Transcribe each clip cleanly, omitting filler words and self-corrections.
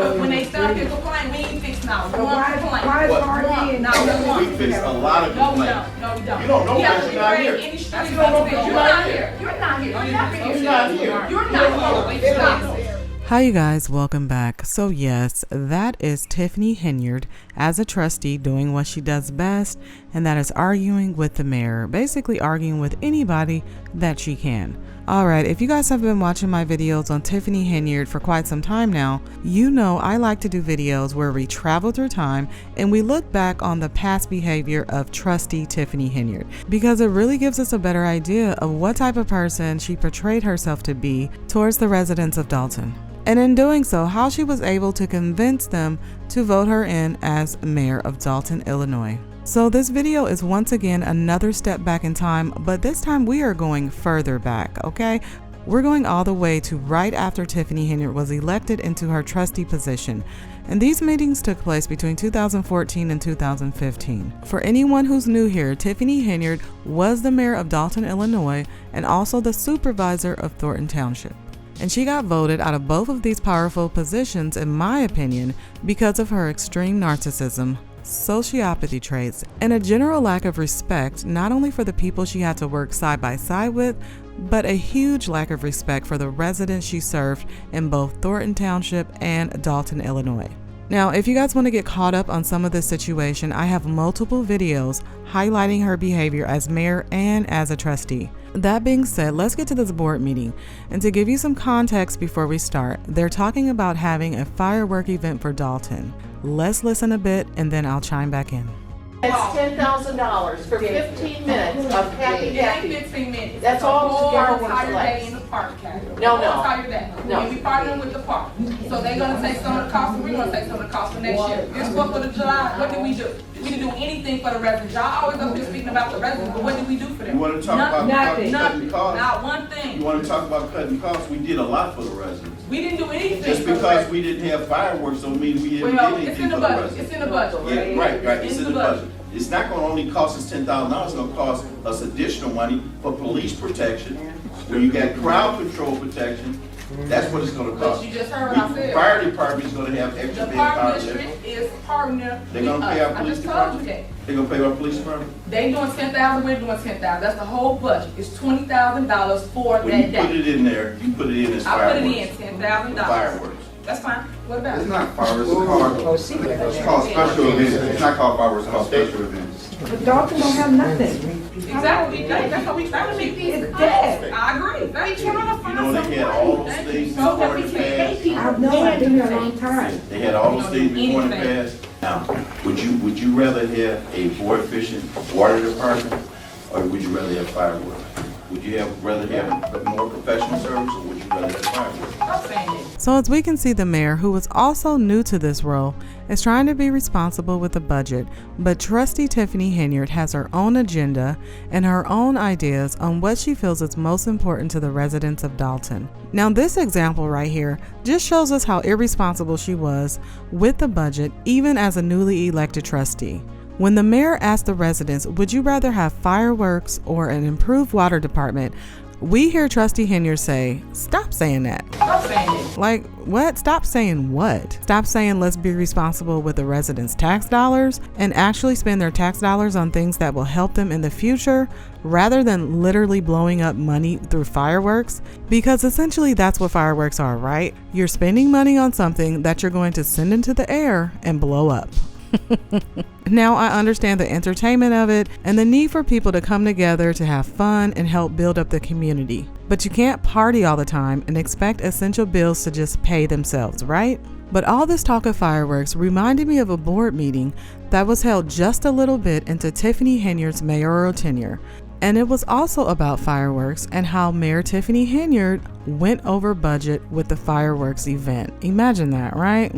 But when they start to complain, we ain't fixing out one complaint. Why is RD? No, We fix a lot of complaints. No, we don't. You don't know Yeah, because you're not here. any street You don't know you're because not here. You're not here. You're not here. You're not here. You're not here. Stop. Hi you guys, welcome back. So yes, that is Tiffany Henyard as a trustee doing what she does best, and that is arguing with the mayor, basically arguing with anybody that she can. Alright, if you guys have been watching my videos on Tiffany Henyard for quite some time now, you know I like to do videos where we travel through time and we look back on the past behavior of trustee Tiffany Henyard, because it really gives us a better idea of what type of person she portrayed herself to be towards the residents of Dolton. And in doing so, how she was able to convince them to vote her in as mayor of Dolton, Illinois. So this video is once again another step back in time, but this time we are going further back, okay? We're going all the way to right after Tiffany Henyard was elected into her trustee position. And these meetings took place between 2014 and 2015. For anyone who's new here, Tiffany Henyard was the mayor of Dolton, Illinois, and also the supervisor of Thornton Township. And she got voted out of both of these powerful positions, in my opinion, because of her extreme narcissism, sociopathy traits, and a general lack of respect, not only for the people she had to work side by side with, but a huge lack of respect for the residents she served in both Thornton Township and Dolton, Illinois. Now, if you guys want to get caught up on some of this situation, I have multiple videos highlighting her behavior as mayor and as a trustee. That being said, let's get to this board meeting. And to give you some context before we start, they're talking about having a firework event for Dolton. Let's listen a bit and then I'll chime back in. It's $10,000 for 15 minutes of happy. 15 minutes. That's all the fireworks entire day lights. in the park, Kathy. No. Entire day. No. And we partnering with the park. So they're gonna take some of the cost, and we're gonna take some of the cost for next year. This 4th of July, what did we do? We didn't do anything for the residents. Y'all always up here speaking about the residents, but what did we do for them? You want to talk about Nothing. cutting costs? Not one thing. You want to talk about cutting costs? We did a lot for the residents. We didn't do anything. Just for the because residents. we didn't have fireworks don't mean we didn't Well, do it's anything in the for the budget. residents. It's in the budget. Yeah, right. It's in the budget. It's not going to only cost us $10,000. It's going to cost us additional money for police protection. When you got crowd control protection, that's what it's going to cost. But you just heard what I said. Fire department is going to have extra The manpower park there. district is partner. They're going to pay our police I just told you department. that. They're going to pay our police department. They doing 10,000, we're doing 10,000. That's the whole budget. It's $20,000 for When that you put day. it in there, you put it in as I fireworks. put it in $10,000. Fireworks. That's fine. What about It's it? not fireworks, it's called special events. It's not called fireworks, it's called special events. But Dolton don't have nothing. Exactly. That's how we trying to make these. It's dead. I agree. They trying to You find know, they had all those things before in the past. I've known, I've been here a long time. They had all those things before in the past. Now, would you rather have a more efficient water department, or would you rather have fireworks? Would you rather have more professional service, or would you rather have fireworks? I'm saying it. So as we can see, the mayor, who was also new to this role, is trying to be responsible with the budget, but trustee Tiffany Henyard has her own agenda and her own ideas on what she feels is most important to the residents of Dolton. Now this example right here just shows us how irresponsible she was with the budget, even as a newly elected trustee. When the mayor asked the residents, would you rather have fireworks or an improved water department, we hear trustee Henyard say, stop saying that. I'm saying it. Like, what? Stop saying what? Stop saying let's be responsible with the residents' tax dollars and actually spend their tax dollars on things that will help them in the future rather than literally blowing up money through fireworks. Because essentially that's what fireworks are, right? You're spending money on something that you're going to send into the air and blow up. Now I understand the entertainment of it and the need for people to come together to have fun and help build up the community. But you can't party all the time and expect essential bills to just pay themselves, right? But all this talk of fireworks reminded me of a board meeting that was held just a little bit into Tiffany Henyard's mayoral tenure. And it was also about fireworks and how Mayor Tiffany Henyard went over budget with the fireworks event. Imagine that, right?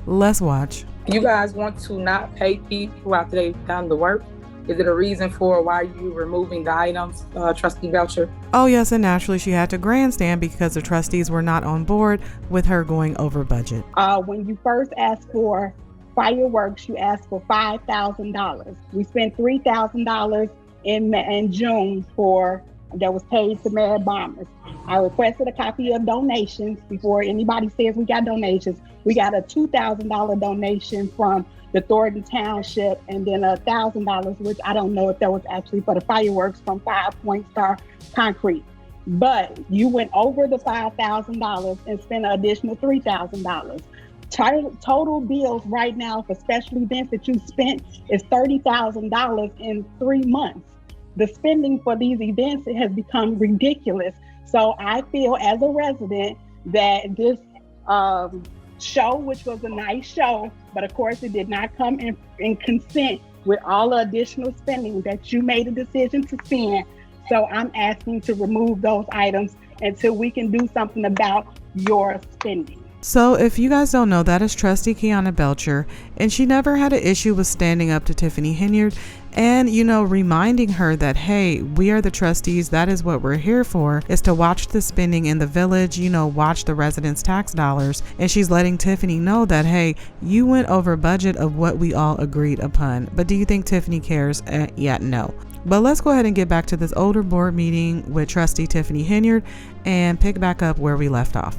Let's watch. You guys want to not pay people after they've done the work? Is it a reason for why you removing the items, trustee Belcher? Oh yes, and naturally she had to grandstand because the trustees were not on board with her going over budget. When you first asked for fireworks, you asked for $5,000. We spent $3,000 in June for that was paid to Mad Bombers. I requested a copy of donations before anybody says we got donations. We got a $2,000 donation from the Thornton Township, and then $1,000, which I don't know if that was actually for the fireworks from 5 Point Star Concrete. But you went over the $5,000 and spent an additional $3,000. Total bills right now for special events that you spent is $30,000 in 3 months. The spending for these events has become ridiculous. So I feel as a resident that this show, which was a nice show, but of course it did not come in consent with all the additional spending that you made a decision to spend. So I'm asking to remove those items until we can do something about your spending. So if you guys don't know, that is Trustee Kiana Belcher, and she never had an issue with standing up to Tiffany Henyard and, reminding her that, hey, we are the trustees. That is what we're here for, is to watch the spending in the village, watch the residents' tax dollars. And she's letting Tiffany know that, hey, you went over budget of what we all agreed upon. But do you think Tiffany cares? Yeah, no. But let's go ahead and get back to this older board meeting with Trustee Tiffany Henyard and pick back up where we left off.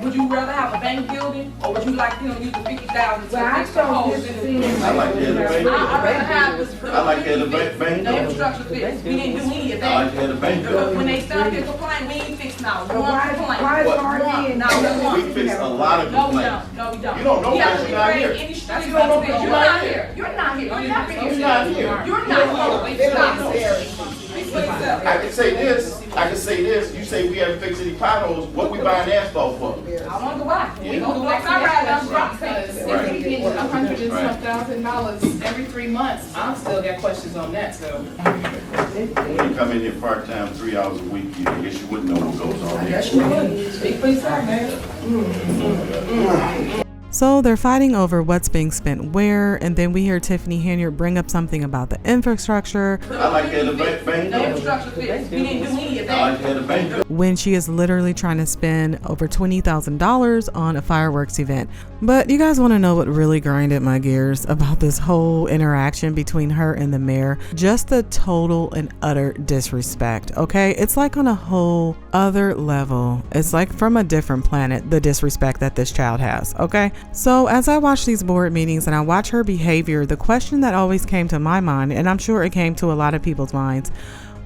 Would you rather have a bank building, or would you like, use the 50,000 to Well, I fix the holes told in the this I like that, the bank. I'd rather have this. I like that, the bank. No infrastructure fix. We didn't do any of I like that. that, the bank. Because when they started to complain, we ain't fixed now. But One why complaint. is RD No, we won't. We fixed a lot of No, we complaints. don't. No, we don't. You don't know We that, actually you're not create here. any street You don't know fix. because You're not here. You're not here. You're not here. You're not here. You're not here. Stop. Speak for yourself. I can say this, you say we haven't fixed any potholes, what we buying asphalt for? I wonder why. We don't do like I ride down the block. Because if we get $100,000 every 3 months, I still got questions on that, so. When you come in here part-time, 3 hours a week, I guess you wouldn't know what goes on there. Yes, you would. Speak for yourself, man. So they're fighting over what's being spent where, and then we hear Tiffany Henyard bring up something about the infrastructure I like that, the bank. No infrastructure fix. We didn't do any of I like that. that, the bank. when she is literally trying to spend over $20,000 on a fireworks event. But you guys want to know what really grinded my gears about this whole interaction between her and the mayor? Just the total and utter disrespect, okay? It's like on a whole other level. It's like from a different planet, the disrespect that this child has, okay? So as I watch these board meetings and I watch her behavior, the question that always came to my mind, and I'm sure it came to a lot of people's minds,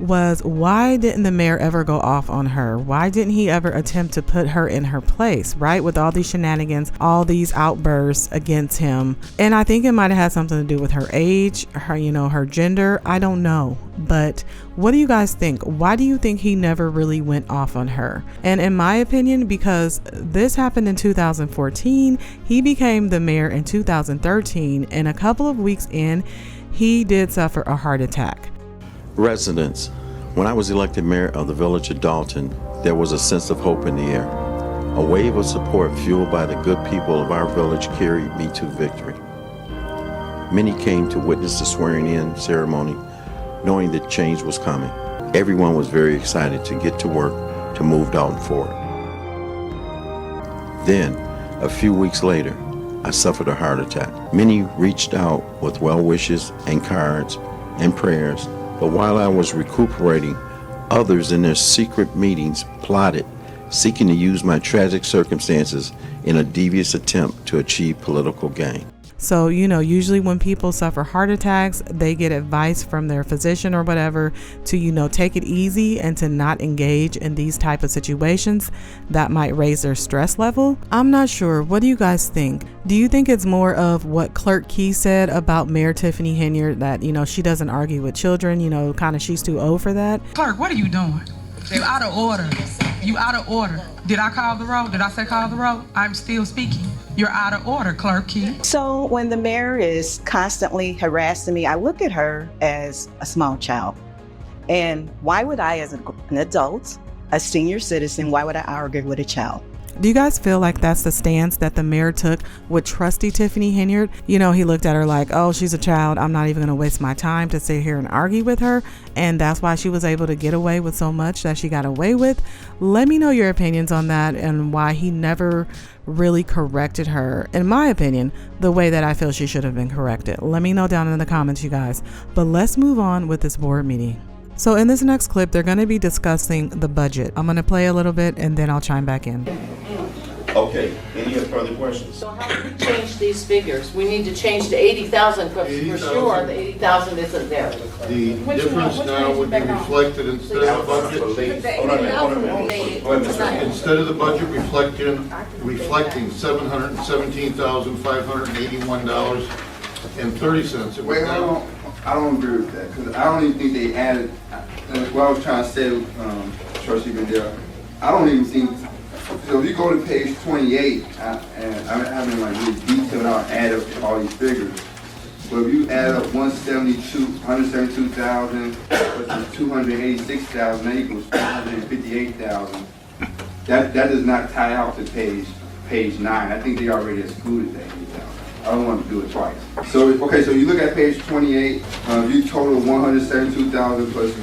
was why didn't the mayor ever go off on her? Why didn't he ever attempt to put her in her place, right? With all these shenanigans, all these outbursts against him. And I think it might have had something to do with her age, her, her gender. I don't know. But what do you guys think? Why do you think he never really went off on her? And in my opinion, because this happened in 2014, he became the mayor in 2013, and a couple of weeks in, he did suffer a heart attack. Residents, when I was elected mayor of the village of Dolton, there was a sense of hope in the air. A wave of support fueled by the good people of our village carried me to victory. Many came to witness the swearing-in ceremony, knowing that change was coming. Everyone was very excited to get to work to move Dolton forward. Then, a few weeks later, I suffered a heart attack. Many reached out with well wishes and cards and prayers. But while I was recuperating, others in their secret meetings plotted, seeking to use my tragic circumstances in a devious attempt to achieve political gain. So, usually when people suffer heart attacks, they get advice from their physician or whatever to, take it easy and to not engage in these type of situations that might raise their stress level. I'm not sure. What do you guys think? Do you think it's more of what Clerk Key said about Mayor Tiffany Henyard, that, she doesn't argue with children, kind of she's too old for that? Clerk, what are you doing? You out of order. You out of order. Did I call the roll? Did I say call the roll? I'm still speaking. You're out of order, Clerk Key. So when the mayor is constantly harassing me, I look at her as a small child. And why would I, as an adult, a senior citizen, why would I argue with a child? Do you guys feel like that's the stance that the mayor took with Trustee Tiffany Henyard? He looked at her like, oh, she's a child. I'm not even going to waste my time to sit here and argue with her. And that's why she was able to get away with so much that she got away with. Let me know your opinions on that and why he never really corrected her, in my opinion, the way that I feel she should have been corrected. Let me know down in the comments, you guys. But let's move on with this board meeting. So in this next clip, they're going to be discussing the budget. I'm going to play a little bit and then I'll chime back in. Okay, any further questions? So how do we change these figures? We need to change the 80,000 because for sure the 80,000 isn't there. The difference now would be reflected instead of the budget. Instead of the budget reflecting $717,581.30. Wait, I don't agree with that, because I don't even think they added, what I was trying to say, Trustee Mandela, I don't even think, so if you go to page 28, and I haven't like really detailed out, add up all these figures, but if you add up 172,000 versus 286,000, that equals 458,000. That does not tie out to page 9. I think they already excluded that 80,000. I don't want to do it twice. So, okay, so you look at page 28, you total 172,000 plus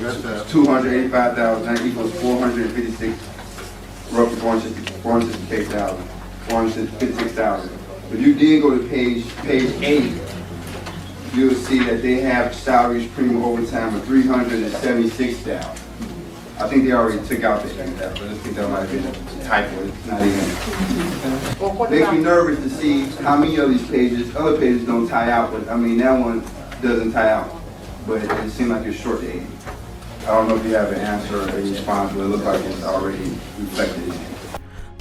285,000, that equals 456, roughly 456,000. If you then go to page 8, you'll see that they have salaries, premium, overtime of 376,000. I think they already took out the 8,000, but I think that might have been a typo. It's not even. Makes me nervous to see how many of these pages, other pages don't tie out, but I mean, that one doesn't tie out, but it seems like it's short to 80. I don't know if you have an answer or a response, but it looks like it's already reflected in it.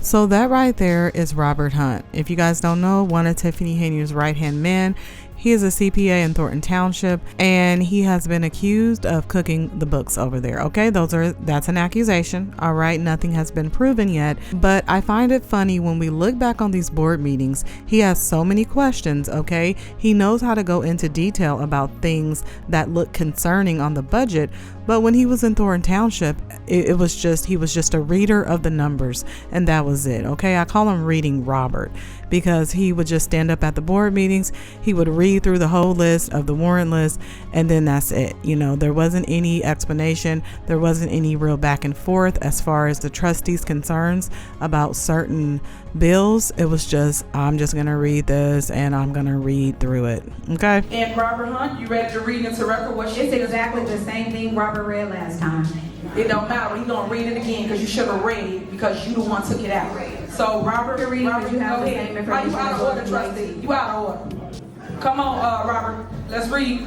So that right there is Robert Hunt. If you guys don't know, one of Tiffany Henyard's right-hand men. He is a CPA in Thornton Township, and he has been accused of cooking the books over there. Okay, that's an accusation. All right, nothing has been proven yet, but I find it funny when we look back on these board meetings, he has so many questions. Okay, he knows how to go into detail about things that look concerning on the budget, but when he was in Thornton Township, he was just a reader of the numbers, and that was it. Okay, I call him Reading Robert, because he would just stand up at the board meetings, he would read through the whole list of the warrant list, and then that's it. You know, there wasn't any explanation, there wasn't any real back and forth as far as the trustees' concerns about certain bills. It was just, I'm just gonna read this and I'm gonna read through it. Okay. And Robert Hunt, you ready to read into record what she It's exactly the same thing Robert read last time. It don't matter. He's gonna read it again because you should have read it because you the one took it out. So Robert, You go have the same ahead. Are you out of order, trustee? You out of order. Come on, Robert. Let's read.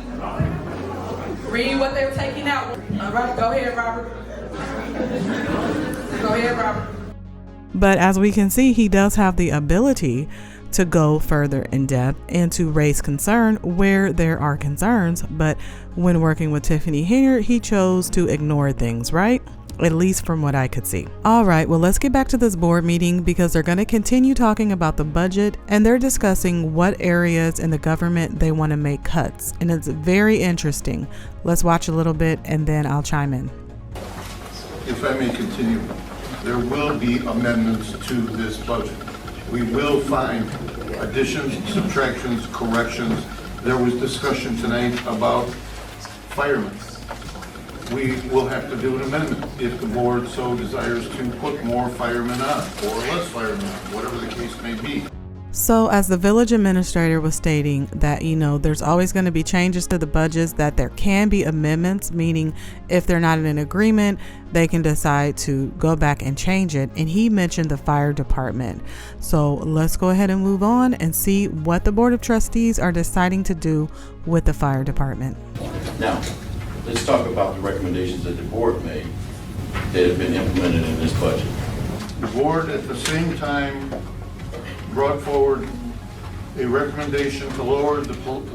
Read what they were taking out. All right, go ahead, Robert. Go ahead, Robert. But as we can see, he does have the ability to go further in depth and to raise concern where there are concerns. But when working with Tiffany Henyard, he chose to ignore things, right? At least from what I could see. All right, well, let's get back to this board meeting because they're going to continue talking about the budget, and they're discussing what areas in the government they want to make cuts. And it's very interesting. Let's watch a little bit and then I'll chime in. If I may continue, there will be amendments to this budget. We will find additions, subtractions, corrections. There was discussion tonight about firemen. We will have to do an amendment if the board so desires to put more firemen on or less firemen on, whatever the case may be. So as the village administrator was stating that, you know, there's always going to be changes to the budgets, that there can be amendments, meaning if they're not in an agreement, they can decide to go back and change it. And he mentioned the fire department. So let's go ahead and move on and see what the Board of Trustees are deciding to do with the fire department. Now, let's talk about the recommendations that the board made that have been implemented in this budget. The board at the same time brought forward a recommendation to lower the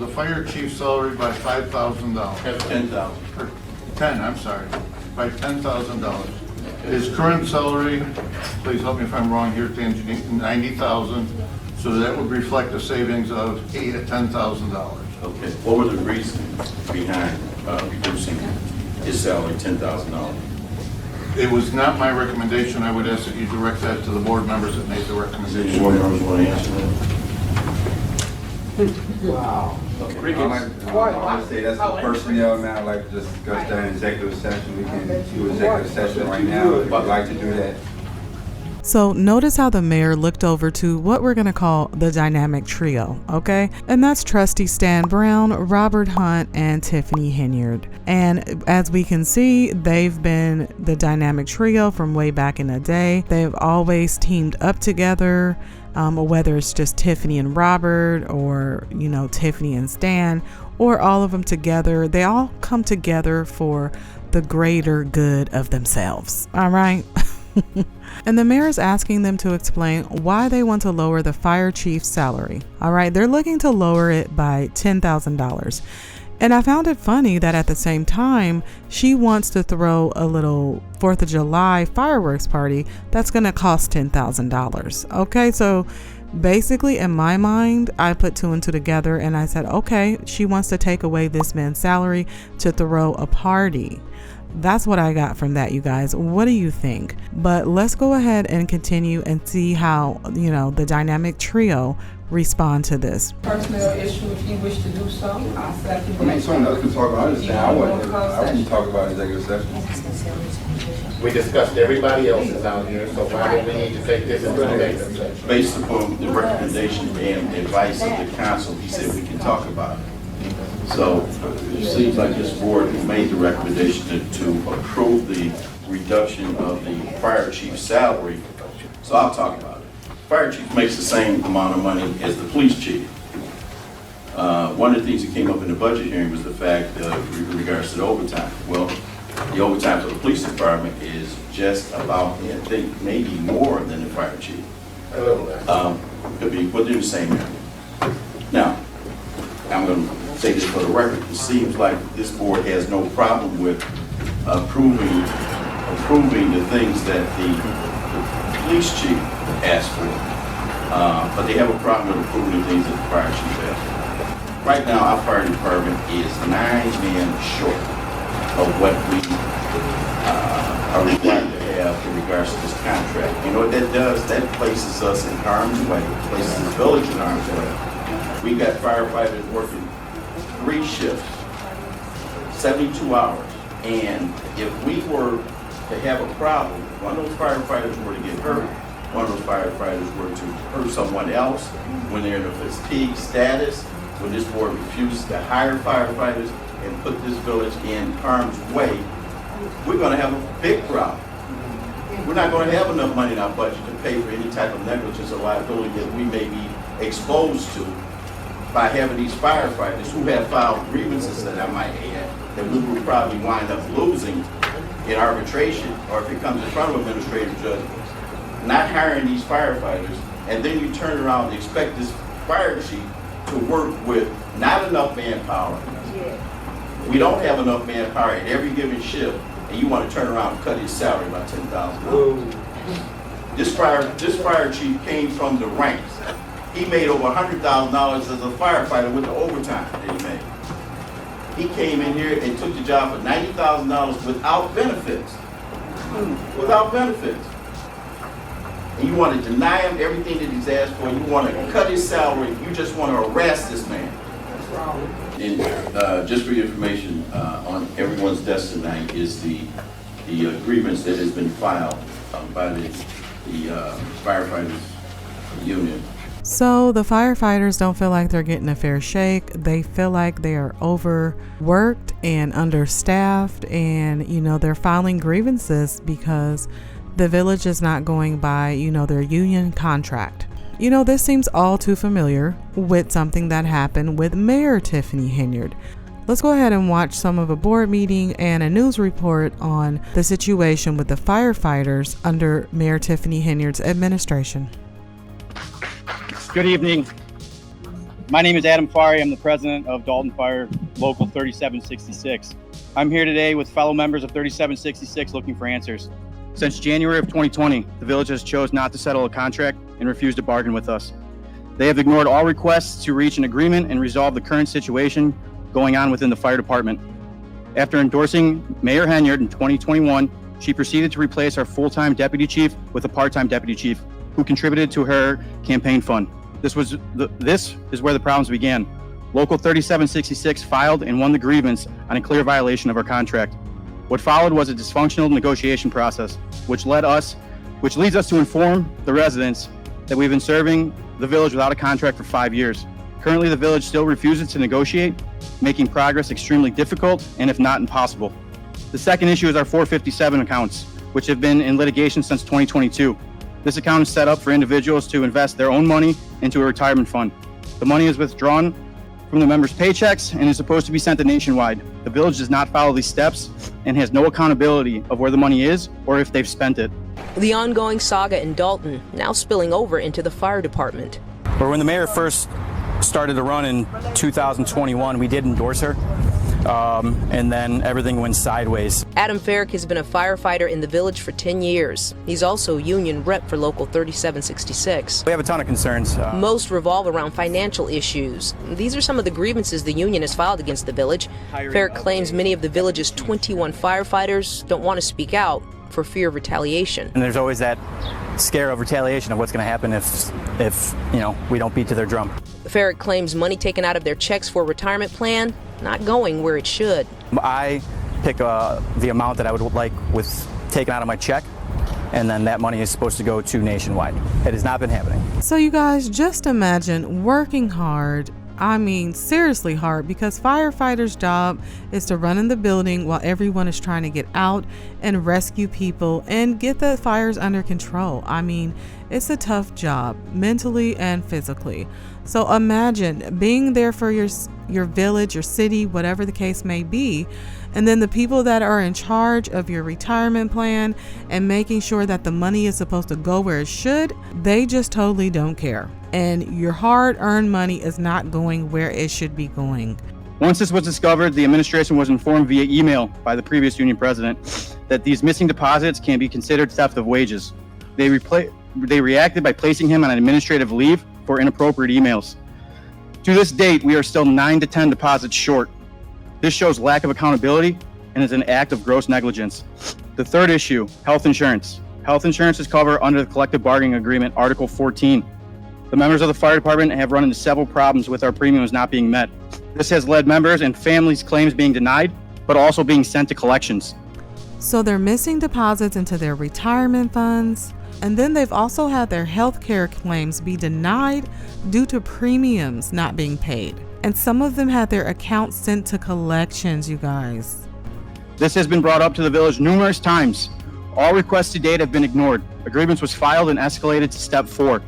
fire chief's salary by $5,000. By $10,000. His current salary, please help me if I'm wrong here, Tangy, $90,000. So that would reflect a savings of $8,000 to $10,000. Okay. What were the reasons behind reducing his salary $10,000? It was not my recommendation. I would ask that you direct that to the board members that made the recommendation. Board members want to answer that? Wow. Okay. I want to say that's a personnel matter. I'd like to just discuss that in executive session. We can do executive session right now if you'd like to do that. So notice how the mayor looked over to what we're going to call the dynamic trio, okay? And that's Trustee Stan Brown, Robert Hunt, and Tiffany Henyard. And as we can see, they've been the dynamic trio from way back in the day. They've always teamed up together, whether it's just Tiffany and Robert, or, you know, Tiffany and Stan, or all of them together. They all come together for the greater good of themselves, all right? And the mayor is asking them to explain why they want to lower the fire chief's salary. All right, they're looking to lower it by $10,000. And I found it funny that at the same time, she wants to throw a little 4th of July fireworks party that's going to cost $10,000. Okay, so basically in my mind, I put 2 and 2 together and I said, okay, she wants to take away this man's salary to throw a party. That's what I got from that, you guys. What do you think? But let's go ahead and continue and see how, you know, the dynamic trio respond to this. Personnel issue, if you wish to do so, I'll second that. I mean, someone else can talk about it. I wouldn't talk about executive session. We discussed everybody else's out here, so why do we need to take this into executive session? Based upon the recommendation and advice of the council, he said we can talk about it. So it seems like this board made the recommendation to approve the reduction of the fire chief's salary. So I'll talk about it. Fire chief makes the same amount of money as the police chief. One of the things that came up in the budget hearing was the fact in regards to the overtime. Well, the overtime for the police department is just about, I think, maybe more than the fire chief. Could be within the same area. Now, I'm going to say this for the record. It seems like this board has no problem with approving the things that the police chief asked for, but they have a problem with approving the things that the fire chief asked for. Right now, our fire department is 9 men short of what we are required to have in regards to this contract. You know what that does? That places us in harm's way, places the village in harm's way. We got firefighters working 3 shifts, 72 hours. And if we were to have a problem, one of those firefighters were to get hurt, one of those firefighters were to hurt someone else, when they're in a fatigue status, when this board refuses to hire firefighters and put this village in harm's way, we're going to have a big problem. We're not going to have enough money in our budget to pay for any type of negligence or liability that we may be exposed to by having these firefighters who have filed grievances, that I might add, that we will probably wind up losing in arbitration, or if it comes in front of administrative judge, not hiring these firefighters, and then you turn around and expect this fire chief to work with not enough manpower. We don't have enough manpower at every given shift, and you want to turn around and cut his salary by $10,000. This fire chief came from the ranks. He made over $100,000 as a firefighter with the overtime that he made. He came in here and took the job for $90,000 without benefits. Without benefits. And you want to deny him everything that he's asked for. You want to cut his salary. You just want to harass this man. And just for your information, on everyone's desk tonight is the grievance that has been filed by the firefighters union. So the firefighters don't feel like they're getting a fair shake. They feel like they are overworked and understaffed, and, you know, they're filing grievances because the village is not going by, you know, their union contract. You know, this seems all too familiar with something that happened with Mayor Tiffany Henyard. Let's go ahead and watch some of a board meeting and a news report on the situation with the firefighters under Mayor Tiffany Henyard's administration. Good evening. My name is Adam Fari. I'm the president of Dolton Fire Local 3766. I'm here today with fellow members of 3766 looking for answers. Since January of 2020, the village has chose not to settle a contract and refused to bargain with us. They have ignored all requests to reach an agreement and resolve the current situation going on within the fire department. After endorsing Mayor Henyard in 2021, she proceeded to replace our full-time deputy chief with a part-time deputy chief who contributed to her campaign fund. This is where the problems began. Local 3766 filed and won the grievance on a clear violation of our contract. What followed was a dysfunctional negotiation process, which led us which leads us to inform the residents that we've been serving the village without a contract for 5 years. Currently, the village still refuses to negotiate, making progress extremely difficult and if not impossible. The second issue is our 457 accounts, which have been in litigation since 2022. This account is set up for individuals to invest their own money into a retirement fund. The money is withdrawn from the members' paychecks and is supposed to be sent to Nationwide. The village does not follow these steps and has no accountability of where the money is or if they've spent it. The ongoing saga in Dolton now spilling over into the fire department. Or when the mayor first started to run in 2021, we did endorse her, and then everything went sideways. Adam Farrick has been a firefighter in the village for 10 years. He's also union rep for Local 3766. We have a ton of concerns. Most revolve around financial issues. These are some of the grievances the union has filed against the village. Farrick claims many of the village's 21 firefighters don't want to speak out for fear of retaliation. And there's always that scare of retaliation of what's going to happen if we don't beat to their drum. Farrick claims money taken out of their checks for a retirement plan not going where it should. I pick the amount that I would like taken out of my check, and then that money is supposed to go to Nationwide. It has not been happening. So you guys just imagine working hard. I mean, seriously hard, because firefighters' job is to run in the building while everyone is trying to get out and rescue people and get the fires under control. I mean, it's a tough job, mentally and physically. So imagine being there for your village, your city, whatever the case may be, and then the people that are in charge of your retirement plan and making sure that the money is supposed to go where it should, they just totally don't care. And your hard-earned money is not going where it should be going. Once this was discovered, the administration was informed via email by the previous union president that these missing deposits can be considered theft of wages. They reacted by placing him on an administrative leave for inappropriate emails. To this date, we are still 9 to 10 deposits short. This shows lack of accountability and is an act of gross negligence. The third issue, health insurance. Health insurance is covered under the collective bargaining agreement, Article 14. The members of the fire department have run into several problems with our premiums not being met. This has led members and families' claims being denied, but also being sent to collections. So they're missing deposits into their retirement funds, and then they've also had their health care claims be denied due to premiums not being paid. And some of them had their accounts sent to collections, you guys. This has been brought up to the village numerous times. All requests to date have been ignored. A grievance was filed and escalated to step 4.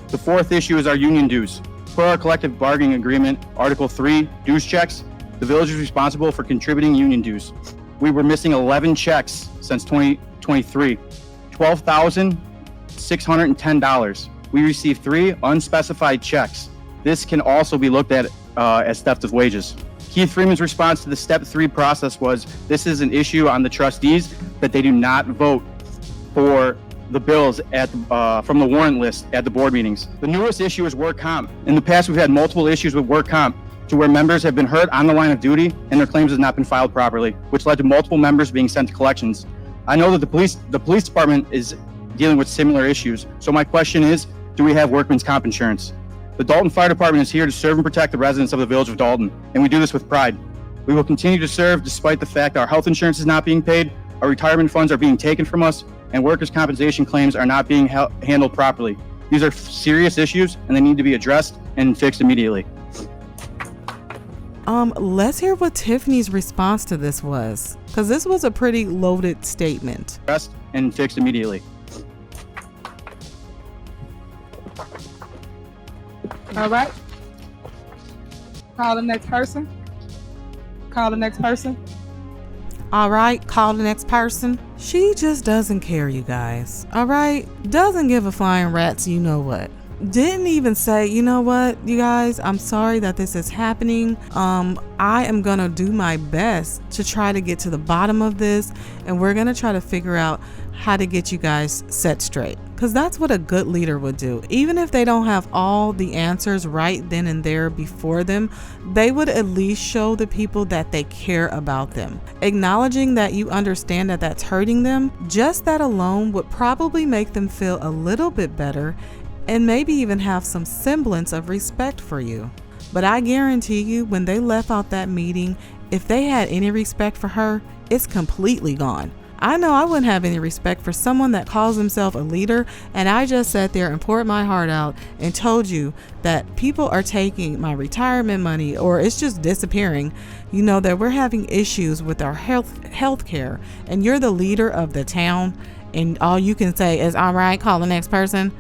The fourth issue is our union dues. Per our collective bargaining agreement, Article 3, dues checks, the village is responsible for contributing union dues. We were missing 11 checks since 2023, $12,610. We received 3 unspecified checks. This can also be looked at as theft of wages. Keith Freeman's response to the step 3 process was, this is an issue on the trustees that they do not vote for the bills from the warrant list at the board meetings. The newest issue is work comp. In the past, we've had multiple issues with work comp to where members have been hurt on the line of duty and their claims have not been filed properly, which led to multiple members being sent to collections. I know that the police department is dealing with similar issues. So my question is, do we have workman's comp insurance? The Dolton Fire Department is here to serve and protect the residents of the village of Dolton, and we do this with pride. We will continue to serve despite the fact our health insurance is not being paid, our retirement funds are being taken from us, and workers' compensation claims are not being handled properly. These are serious issues, and they need to be addressed and fixed immediately. Let's hear what Tiffany's response to this was, because this was a pretty loaded statement. Addressed and fixed immediately. All right. Call the next person. Call the next person. All right, call the next person. She just doesn't care, you guys. All right, doesn't give a flying rat's you know what. Didn't even say, you know what, you guys, I'm sorry that this is happening. I am gonna do my best to try to get to the bottom of this, and we're gonna try to figure out how to get you guys set straight, because that's what a good leader would do. Even if they don't have all the answers right then and there before them, they would at least show the people that they care about them. Acknowledging that you understand that that's hurting them, just that alone would probably make them feel a little bit better and maybe even have some semblance of respect for you. But I guarantee you, when they left out that meeting, if they had any respect for her, it's completely gone. I know I wouldn't have any respect for someone that calls himself a leader, and I just sat there and poured my heart out and told you that people are taking my retirement money, or it's just disappearing. You know that we're having issues with our health care, and you're the leader of the town, and all you can say is, all right, call the next person.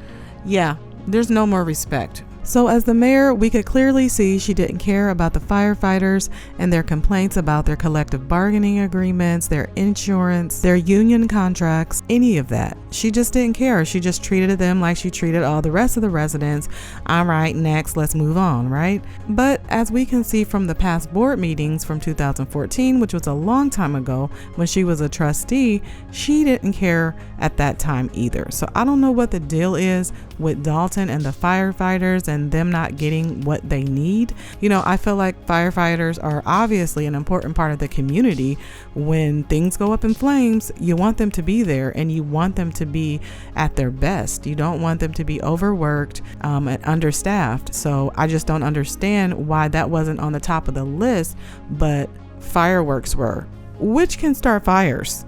Yeah, there's no more respect. So as the mayor, we could clearly see she didn't care about the firefighters and their complaints about their collective bargaining agreements, their insurance, their union contracts, any of that. She just didn't care. She just treated them like she treated all the rest of the residents. All right, next, let's move on, right? But as we can see from the past board meetings from 2014, which was a long time ago when she was a trustee, she didn't care at that time either. So I don't know what the deal is with Dolton and the firefighters and them not getting what they need. You know, I feel like firefighters are obviously an important part of the community. When things go up in flames, you want them to be there and you want them to be at their best. You don't want them to be overworked and understaffed. So I just don't understand why that wasn't on the top of the list, but fireworks were, which can start fires.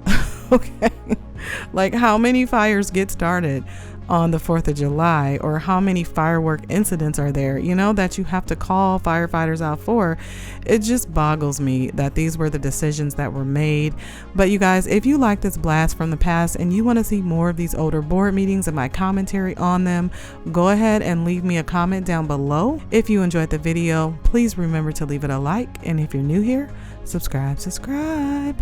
Okay. Like, how many fires get started on the 4th of July, or how many firework incidents are there, you know, that you have to call firefighters out for? It just boggles me that these were the decisions that were made. But you guys, if you like this blast from the past and you want to see more of these older board meetings and my commentary on them, go ahead and leave me a comment down below. If you enjoyed the video, please remember to leave it a like, and if you're new here, subscribe.